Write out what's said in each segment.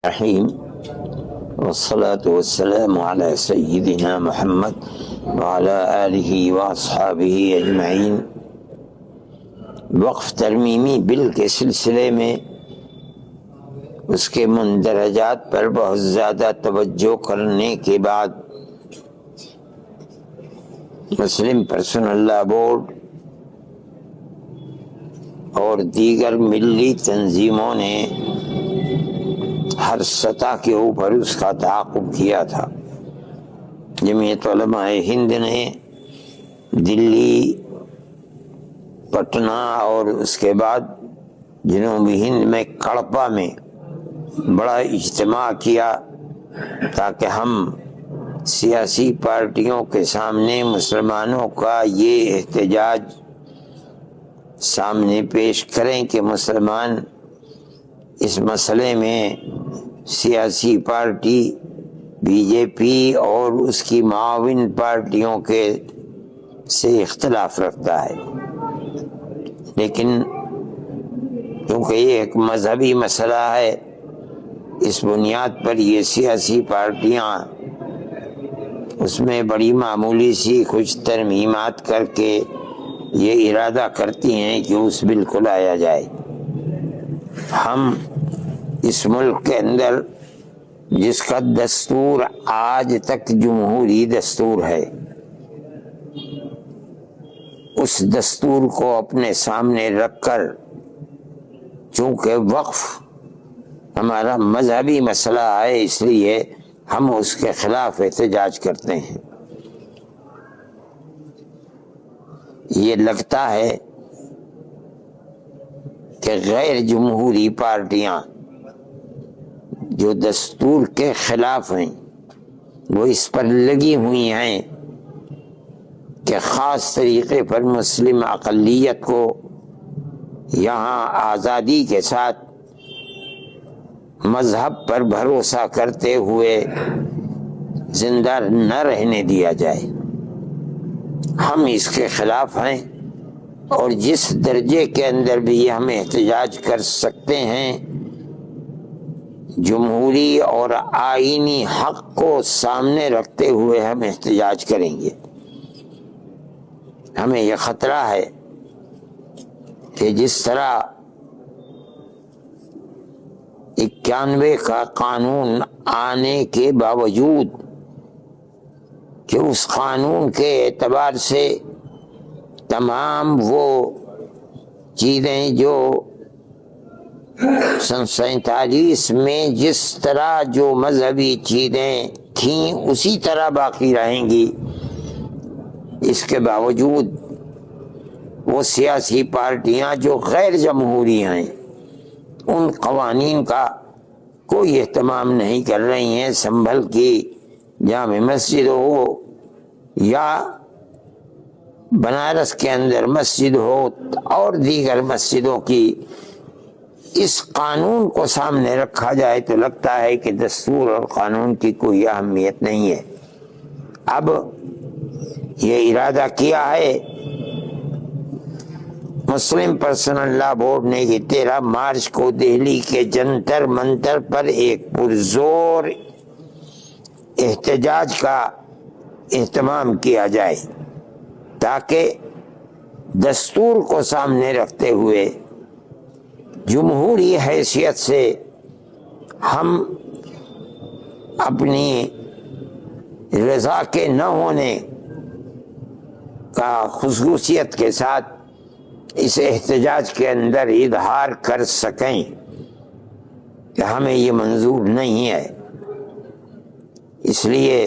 الرحیم والصلاة والسلام علی سیدنا محمد وعلی آلہ واصحابہ اجمعین۔ وقف ترمیمی بل کے سلسلے میں اس کے مندرجات پر بہت زیادہ توجہ کرنے کے بعد مسلم پرسنل لا بورڈ اور دیگر ملی تنظیموں نے ہر سطح کے اوپر اس کا تعاقب کیا تھا۔ جمعیت علماء ہند نے دلی، پٹنہ اور اس کے بعد جنوبی ہند میں کڑپا میں بڑا اجتماع کیا تاکہ ہم سیاسی پارٹیوں کے سامنے مسلمانوں کا یہ احتجاج سامنے پیش کریں کہ مسلمان اس مسئلے میں سیاسی پارٹی بی جے پی اور اس کی معاون پارٹیوں کے سے اختلاف رکھتا ہے، لیکن کیونکہ یہ ایک مذہبی مسئلہ ہے، اس بنیاد پر یہ سیاسی پارٹیاں اس میں بڑی معمولی سی کچھ ترمیمات کر کے یہ ارادہ کرتی ہیں کہ اس بل کو لایا جائے۔ ہم اس ملک کے اندر جس کا دستور آج تک جمہوری دستور ہے، اس دستور کو اپنے سامنے رکھ کر، چونکہ وقف ہمارا مذہبی مسئلہ ہے، اس لیے ہم اس کے خلاف احتجاج کرتے ہیں۔ یہ لگتا ہے کہ غیر جمہوری پارٹیاں جو دستور کے خلاف ہیں وہ اس پر لگی ہوئی ہیں کہ خاص طریقے پر مسلم اقلیت کو یہاں آزادی کے ساتھ مذہب پر بھروسہ کرتے ہوئے زندہ نہ رہنے دیا جائے۔ ہم اس کے خلاف ہیں، اور جس درجے کے اندر بھی ہم احتجاج کر سکتے ہیں، جمہوری اور آئینی حق کو سامنے رکھتے ہوئے ہم احتجاج کریں گے۔ ہمیں یہ خطرہ ہے کہ جس طرح 91 کا قانون آنے کے باوجود کہ اس قانون کے اعتبار سے تمام وہ چیزیں جو سن 47 میں جس طرح جو مذہبی چیزیں تھیں اسی طرح باقی رہیں گی، اس کے باوجود وہ سیاسی پارٹیاں جو غیر جمہوری ہیں ان قوانین کا کوئی اہتمام نہیں کر رہی ہیں۔ سنبھل کی جامع مسجد ہو یا بنارس کے اندر مسجد ہو اور دیگر مسجدوں کی، اس قانون کو سامنے رکھا جائے تو لگتا ہے کہ دستور اور قانون کی کوئی اہمیت نہیں ہے۔ اب یہ ارادہ کیا ہے مسلم پرسنل لا بورڈ نے کہ 13 مارچ کو دہلی کے جنتر منتر پر ایک پرزور احتجاج کا اہتمام کیا جائے تاکہ دستور کو سامنے رکھتے ہوئے جمہوری حیثیت سے ہم اپنی رضا کے نہ ہونے کا خصوصیت کے ساتھ اس احتجاج کے اندر اظہار کر سکیں کہ ہمیں یہ منظور نہیں ہے۔ اس لیے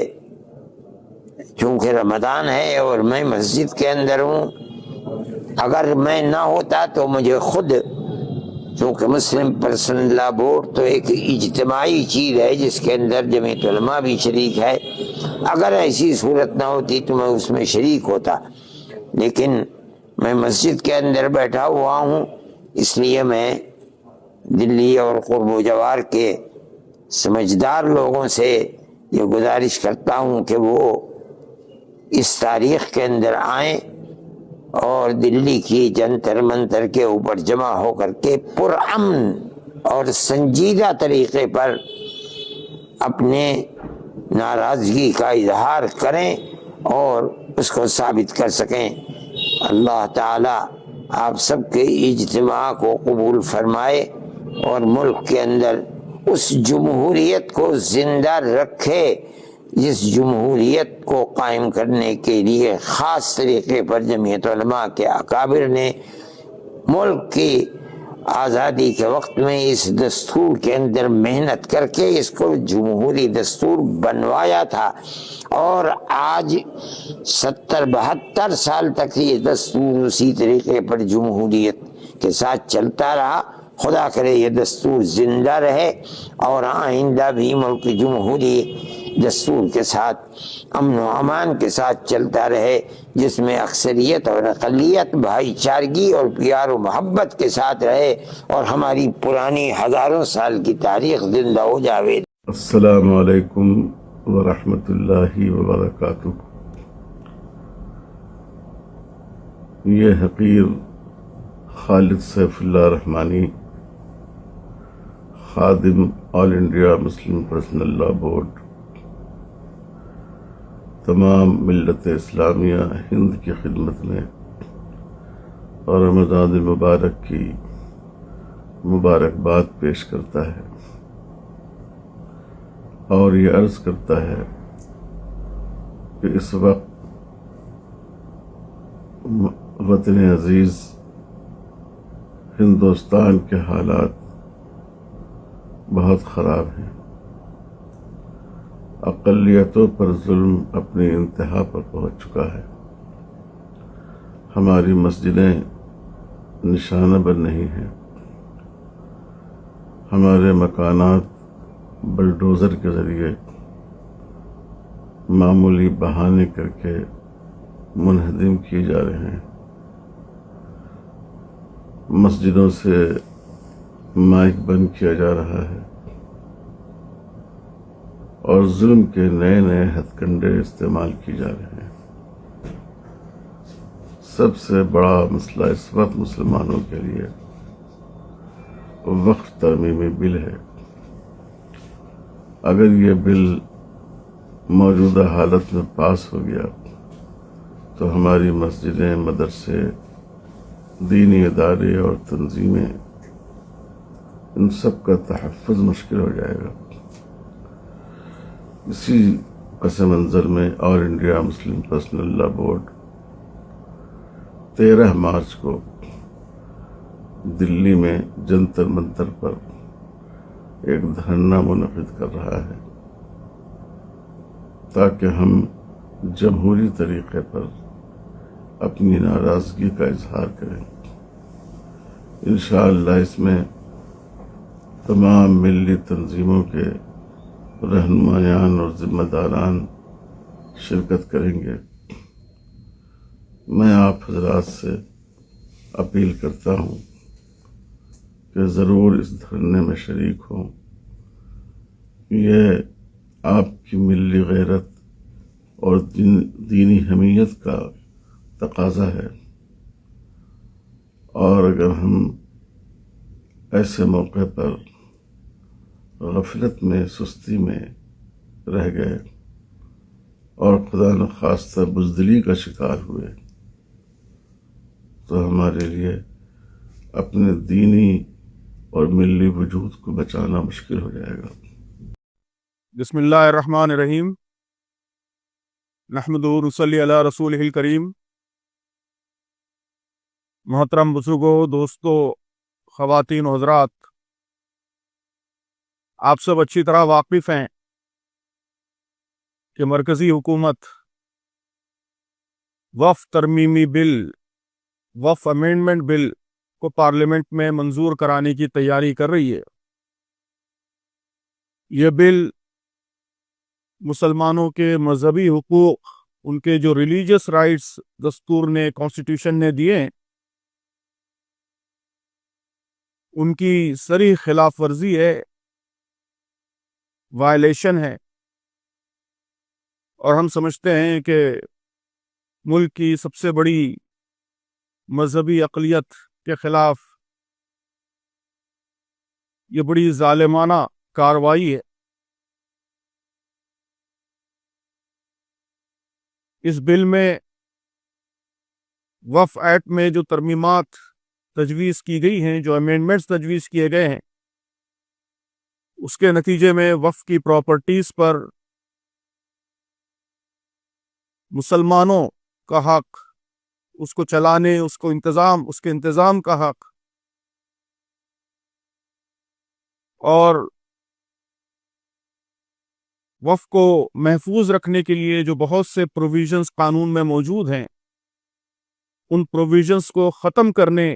چونکہ رمضان ہے اور میں مسجد کے اندر ہوں، اگر میں نہ ہوتا تو مجھے خود، چونکہ مسلم پرسنل لا بورڈ تو ایک اجتماعی چیز ہے جس کے اندر جمعیت علماء بھی شریک ہے، اگر ایسی صورت نہ ہوتی تو میں اس میں شریک ہوتا، لیکن میں مسجد کے اندر بیٹھا ہوا ہوں، اس لیے میں دلی اور قرب و جوار کے سمجھدار لوگوں سے یہ گزارش کرتا ہوں کہ وہ اس تاریخ کے اندر آئیں اور دلی کی جنتر منتر کے اوپر جمع ہو کر کے پرامن اور سنجیدہ طریقے پر اپنے ناراضگی کا اظہار کریں اور اس کو ثابت کر سکیں۔ اللہ تعالی آپ سب کے اجتماع کو قبول فرمائے اور ملک کے اندر اس جمہوریت کو زندہ رکھے جس جمہوریت کو قائم کرنے کے لیے خاص طریقے پر جمعیت علماء کے اکابر نے ملک کی آزادی کے وقت میں اس دستور کے اندر محنت کر کے اس کو جمہوری دستور بنوایا تھا، اور آج 70-72 سال تک یہ دستور اسی طریقے پر جمہوریت کے ساتھ چلتا رہا۔ خدا کرے یہ دستور زندہ رہے اور آئندہ بھی ملک جمہوری دستور کے ساتھ امن و امان کے ساتھ چلتا رہے، جس میں اکثریت اور اقلیت بھائی چارگی اور پیار و محبت کے ساتھ رہے اور ہماری پرانی ہزاروں سال کی تاریخ زندہ ہو جاوے۔ السلام علیکم ورحمۃ اللہ وبرکاتہ۔ یہ حقیر خالد سیف اللہ رحمانی، خادم all India Muslim personal law board, تمام ملت اسلامیہ ہند کی خدمت میں اور رمضان المبارک کی مبارکباد پیش کرتا ہے اور یہ عرض کرتا ہے کہ اس وقت وطن عزیز ہندوستان کے حالات بہت خراب ہیں۔ اقلیتوں پر ظلم اپنی انتہا پر پہنچ چکا ہے۔ ہماری مسجدیں نشانہ بن نہیں ہیں، ہمارے مکانات بلڈوزر کے ذریعے معمولی بہانے کر کے منہدم کیے جا رہے ہیں، مسجدوں سے مائک بند کیا جا رہا ہے اور ظلم کے نئے نئے ہتھ کنڈے استعمال کیے جا رہے ہیں۔ سب سے بڑا مسئلہ اس وقت مسلمانوں کے لیے وقف ترمیمی بل ہے۔ اگر یہ بل موجودہ حالت میں پاس ہو گیا تو ہماری مسجدیں، مدرسے، دینی ادارے اور تنظیمیں، ان سب کا تحفظ مشکل ہو جائے گا۔ اسی پس منظر میں all India Muslim personal law board 13 March کو دلی میں جنتر منتر پر ایک دھرنا منعقد کر رہا ہے تاکہ ہم جمہوری طریقے پر اپنی ناراضگی کا اظہار کریں۔ انشاءاللہ اس میں تمام ملی تنظیموں کے رہنمایان اور ذمہ داران شرکت کریں گے۔ میں آپ حضرات سے اپیل کرتا ہوں کہ ضرور اس دھرنے میں شریک ہوں۔ یہ آپ کی ملی غیرت اور دینی حمیت کا تقاضا ہے، اور اگر ہم ایسے موقع پر غفلت میں، سستی میں رہ گئے اور خدا نخواستہ بزدلی کا شکار ہوئے تو ہمارے لیے اپنے دینی اور ملی وجود کو بچانا مشکل ہو جائے گا۔ بسم اللہ الرحمن الرحیم، نحمدہ و نصلی علی رسولہ الکریم۔ محترم بزرگوں، دوستو، خواتین و حضرات، آپ سب اچھی طرح واقف ہیں کہ مرکزی حکومت وقف ترمیمی بل، وقف امینڈمنٹ بل کو پارلیمنٹ میں منظور کرانے کی تیاری کر رہی ہے۔ یہ بل مسلمانوں کے مذہبی حقوق، ان کے جو ریلیجس رائٹس دستور نے، کانسٹیٹیوشن نے دیے ہیں، ان کی صریح خلاف ورزی ہے، وائلیشن ہے، اور ہم سمجھتے ہیں کہ ملک کی سب سے بڑی مذہبی اقلیت کے خلاف یہ بڑی ظالمانہ کارروائی ہے۔ اس بل میں وقف ایکٹ میں جو ترمیمات تجویز کی گئی ہیں، جو امینڈمنٹس تجویز کیے گئے ہیں، اس کے نتیجے میں وقف کی پراپرٹیز پر مسلمانوں کا حق، اس کو چلانے، اس کے انتظام کا حق، اور وقف کو محفوظ رکھنے کے لیے جو بہت سے پروویژنز قانون میں موجود ہیں، ان پروویژنز کو ختم کرنے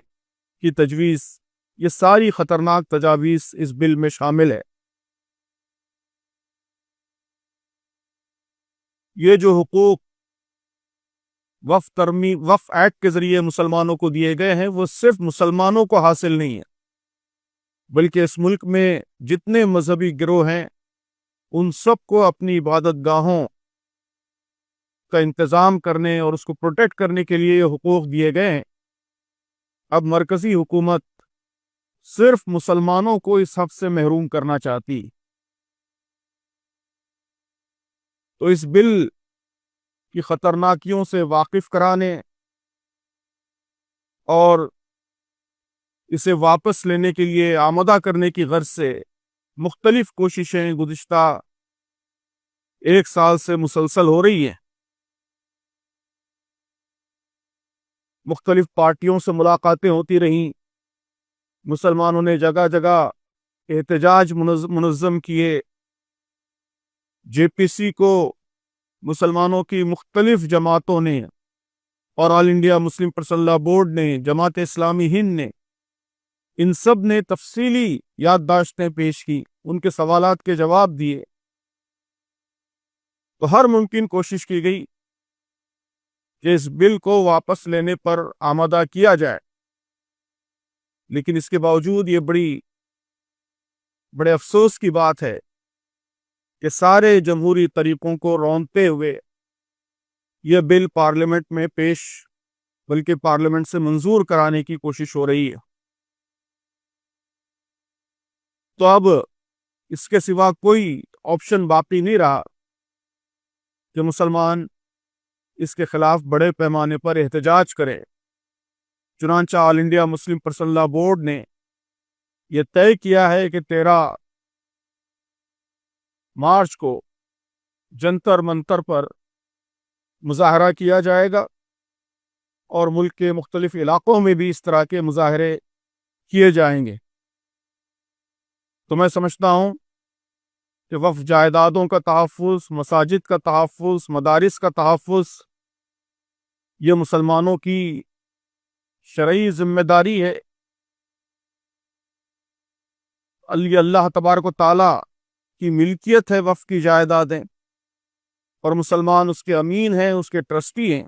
کی تجویز، یہ ساری خطرناک تجاویز اس بل میں شامل ہے۔ یہ جو حقوق وقف ایکٹ کے ذریعے مسلمانوں کو دیے گئے ہیں، وہ صرف مسلمانوں کو حاصل نہیں ہے، بلکہ اس ملک میں جتنے مذہبی گروہ ہیں ان سب کو اپنی عبادت گاہوں کا انتظام کرنے اور اس کو پروٹیکٹ کرنے کے لیے یہ حقوق دیے گئے ہیں۔ اب مرکزی حکومت صرف مسلمانوں کو اس حق سے محروم کرنا چاہتی، تو اس بل کی خطرناکیوں سے واقف کرانے اور اسے واپس لینے کے لیے آمادہ کرنے کی غرض سے مختلف کوششیں گزشتہ 1 سال سے مسلسل ہو رہی ہیں۔ مختلف پارٹیوں سے ملاقاتیں ہوتی رہیں، مسلمانوں نے جگہ جگہ احتجاج منظم کیے، جے پی سی کو مسلمانوں کی مختلف جماعتوں نے اور all India Muslim personal law board نے، جماعت اسلامی ہند نے، ان سب نے تفصیلی یادداشتیں پیش کی، ان کے سوالات کے جواب دیے، تو ہر ممکن کوشش کی گئی کہ اس بل کو واپس لینے پر آمادہ کیا جائے، لیکن اس کے باوجود یہ بڑے افسوس کی بات ہے کہ سارے جمہوری طریقوں کو روندتے ہوئے یہ بل پارلیمنٹ میں بلکہ پارلیمنٹ سے منظور کرانے کی کوشش ہو رہی ہے۔ تو اب اس کے سوا کوئی آپشن باقی نہیں رہا کہ مسلمان اس کے خلاف بڑے پیمانے پر احتجاج کرے۔ چنانچہ all India Muslim personal law board نے یہ طے کیا ہے کہ 13 مارچ کو جنتر منتر پر مظاہرہ کیا جائے گا، اور ملک کے مختلف علاقوں میں بھی اس طرح کے مظاہرے کیے جائیں گے۔ تو میں سمجھتا ہوں کہ وقف جائیدادوں کا تحفظ، مساجد کا تحفظ، مدارس کا تحفظ، یہ مسلمانوں کی شرعی ذمہ داری ہے۔ اللہ تبارک و تعالی کی ملکیت ہے وقف کی جائیدادیں، اور مسلمان اس کے امین ہیں، اس کے ٹرسٹی ہیں،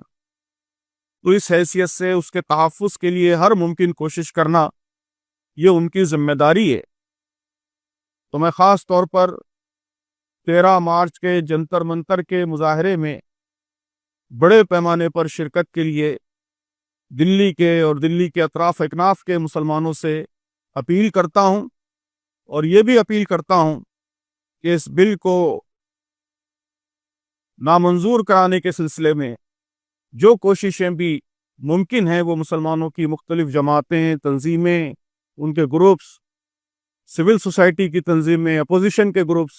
تو اس حیثیت سے اس کے تحفظ کے لیے ہر ممکن کوشش کرنا یہ ان کی ذمہ داری ہے۔ تو میں خاص طور پر 13 مارچ کے جنتر منتر کے مظاہرے میں بڑے پیمانے پر شرکت کے لیے دلی کے اور دلی کے اطراف اکناف کے مسلمانوں سے اپیل کرتا ہوں، اور یہ بھی اپیل کرتا ہوں کہ اس بل کو نامنظور کرانے کے سلسلے میں جو کوششیں بھی ممکن ہیں وہ مسلمانوں کی مختلف جماعتیں، تنظیمیں، ان کے گروپس، سول سوسائٹی کی تنظیمیں، اپوزیشن کے گروپس،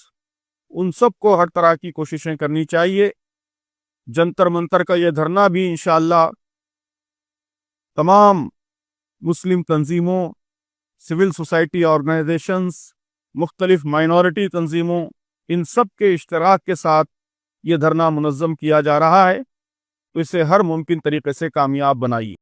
ان سب کو ہر طرح کی کوششیں کرنی چاہیے۔ جنتر منتر کا یہ دھرنا بھی انشاءاللہ تمام مسلم تنظیموں، سول سوسائٹی آرگنائزیشنز، مختلف مائنورٹی تنظیموں، ان سب کے اشتراک کے ساتھ یہ دھرنا منظم کیا جا رہا ہے، تو اسے ہر ممکن طریقے سے کامیاب بنائیے۔